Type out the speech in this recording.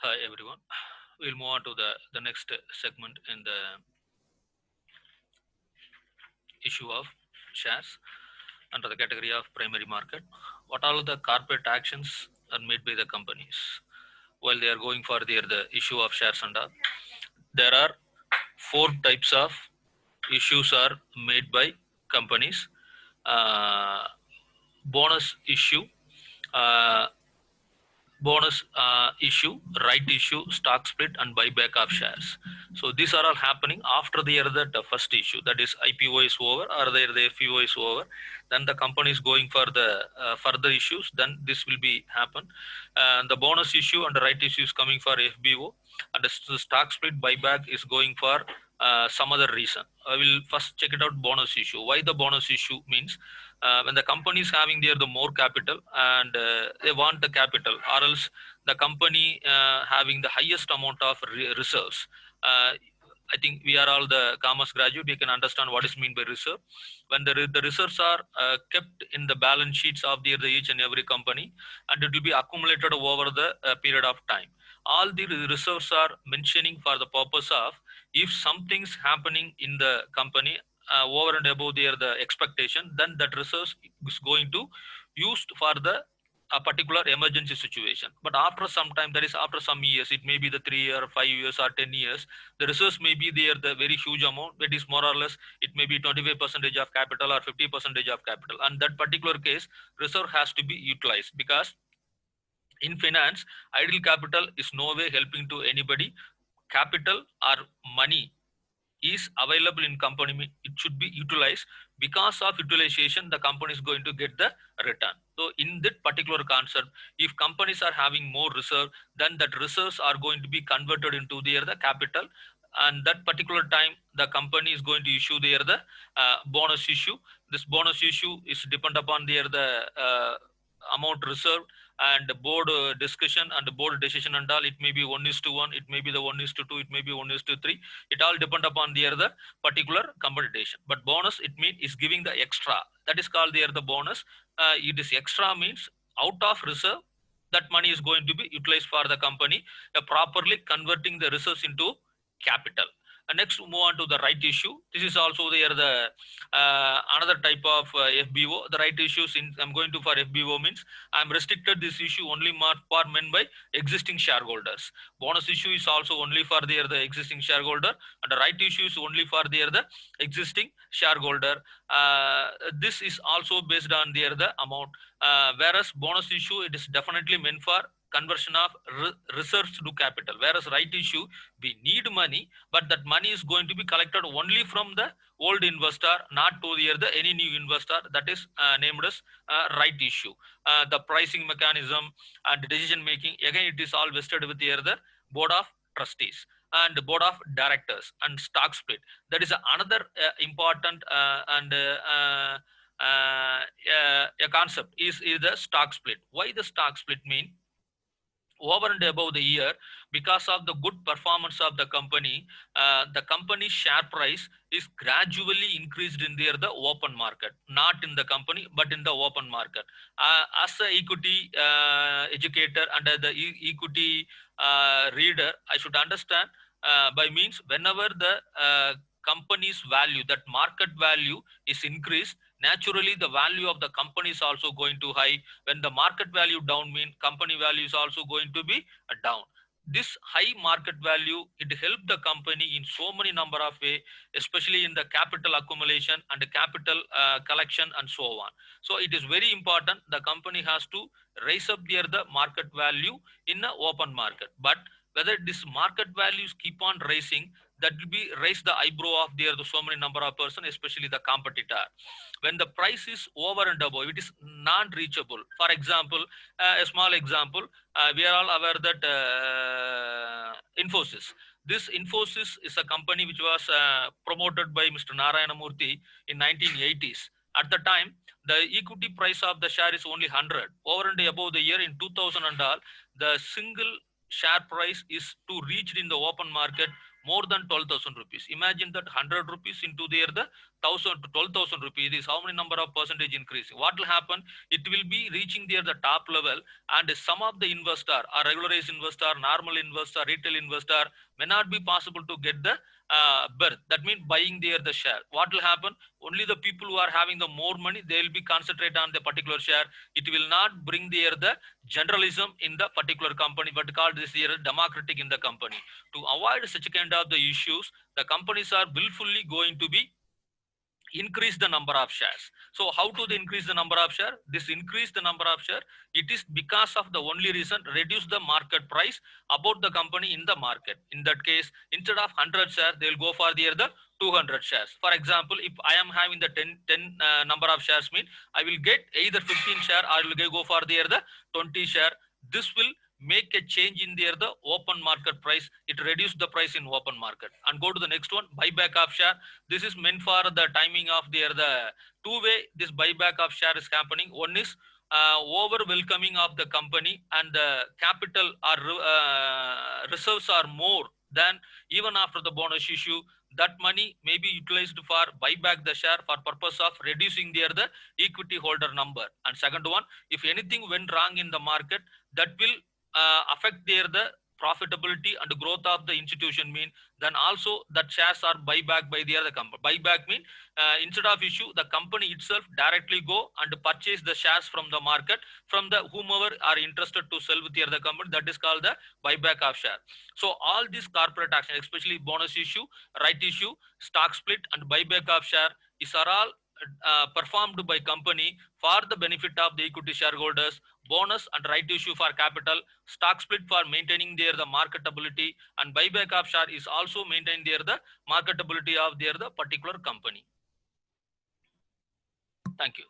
Hi everyone. We'll move on to the next segment in the issue of shares under the category of primary market. What all the corporate actions are made by the companies while they are going for the issue of shares and all. There are four types of issues are made by companies. Uh, bonus issue, uh, bonus issue, right issue, stock split, and buyback of shares. So these are all happening after the year that the first issue, that is IPO is over or the FPO is over. Then the company is going for the further issues. Then this will be happen. And the bonus issue and the right issue is coming for FBO, and the stock split buyback is going for some other reason. I will first check it out. Bonus issue. Why the bonus issue means when the company is having the more capital and they want the capital, or else the company having the highest amount of reserves. I think we are all the commerce graduate. We can understand what is mean by reserve. When the reserves are kept in the balance sheets of the each and every company, and it will be accumulated over the period of time. All the reserves are mentioning for the purpose of if something's happening in the company over and above the expectation, then that resource is going to used for the a particular emergency situation. But after some time, that is after some years, it may be the 3 year, 5 years, or 10 years, the resource may be there the very huge amount. That is more or less it may be 25% of capital or 50% of capital, and that particular case reserve has to be utilized because in finance idle capital is no way helping to anybody. Capital or money is available in company, it should be utilized. Because of utilization the company is going to get the return. So in that particular concept, if companies are having more reserve, then that reserves are going to be converted into the capital, and that particular time the company is going to issue the bonus issue. This bonus issue is depend upon the amount reserved, and the board discussion and the board decision and all. It may be 1:1, it may be the 1:2, it may be 1:3. It all depend upon the particular compensation. But bonus it means is giving the extra, that is called the bonus. It is extra means out of reserve, that money is going to be utilized for the company, properly converting the reserves into capital. And next move on to the right issue. This is also the another type of FBO. The right issues in I'm going to for FBO means I'm restricted this issue only for men by existing shareholders. Bonus issue is also only for the existing shareholder, and the right issue is only for the existing shareholder. This is also based on the amount. Whereas bonus issue it is definitely meant for conversion of reserves to capital. Whereas right issue we need money, but that money is going to be collected only from the old investor, not to the any new investor. That is named as right issue. The pricing mechanism and decision making, again it is all vested with the board of trustees and board of directors. And stock split, that is another important a concept is the stock split. Why the stock split mean? Over and above the year, because of the good performance of the company's share price is gradually increased in the open market, not in the company but in the open market. As a equity educator and the equity reader, I should understand by means whenever the company's value, that market value is increased, naturally the value of the company is also going to high. When the market value down mean company value is also going to be down. This high market value it help the company in so many number of way, especially in the capital accumulation and the capital collection and so on. So it is very important the company has to raise up the market value in the open market. But whether this market values keep on rising, that will be raise the eyebrow of the so many number of person, especially the competitor. When the price is over and above, it is non-reachable. For example, a small example, we are all aware that Infosys. This Infosys is a company which was promoted by Mr. Narayana Murthy in 1980s. At the time, the equity price of the share is only 100. Over and above the year in 2000 and all, the single share price is to reach in the open market more than 12,000 rupees. Imagine that 100 rupees into there the 1,000 to 12,000 rupees is how many number of percentage increase. What will happen? It will be reaching there the top level, and some of the investor or regularized investor, normal investor, retail investor may not be possible to get the berth. That means buying there the share. What will happen? Only the people who are having the more money, they will be concentrate on the particular share. It will not bring there the generalism in the particular company, but called this here democratic in the company. To avoid such kind of the issues, the companies are willfully going to be increase the number of shares. So how to increase the number of share? This increase the number of share, it is because of the only reason reduce the market price about the company in the market. In that case, instead of 100 share, they will go for the 200 shares. For example, if I am having the 10 number of shares, mean I will get either 15 share or I will go for the 20 share. This will make a change in the open market price. It reduce the price in open market. And go to the next one, buyback of share. This is meant for the timing of the two-way. This buyback of share is happening. One is over welcoming of the company, and the capital or reserves are more than even after the bonus issue. That money may be utilized for buyback the share for purpose of reducing the equity holder number. And second one, if anything went wrong in the market, that will affect the profitability and growth of the institution, mean then also that shares are buyback by the other company. Buyback mean instead of issue, the company itself directly go and purchase the shares from the market from the whomever are interested to sell with the other company. That is called the buyback of share. So all these corporate action, especially bonus issue, right issue, stock split, and buyback of share, is are all performed by company for the benefit of the equity shareholders. Bonus and right issue for capital, stock split for maintaining the marketability, and buyback of share is also maintain the marketability of the particular company. Thank you.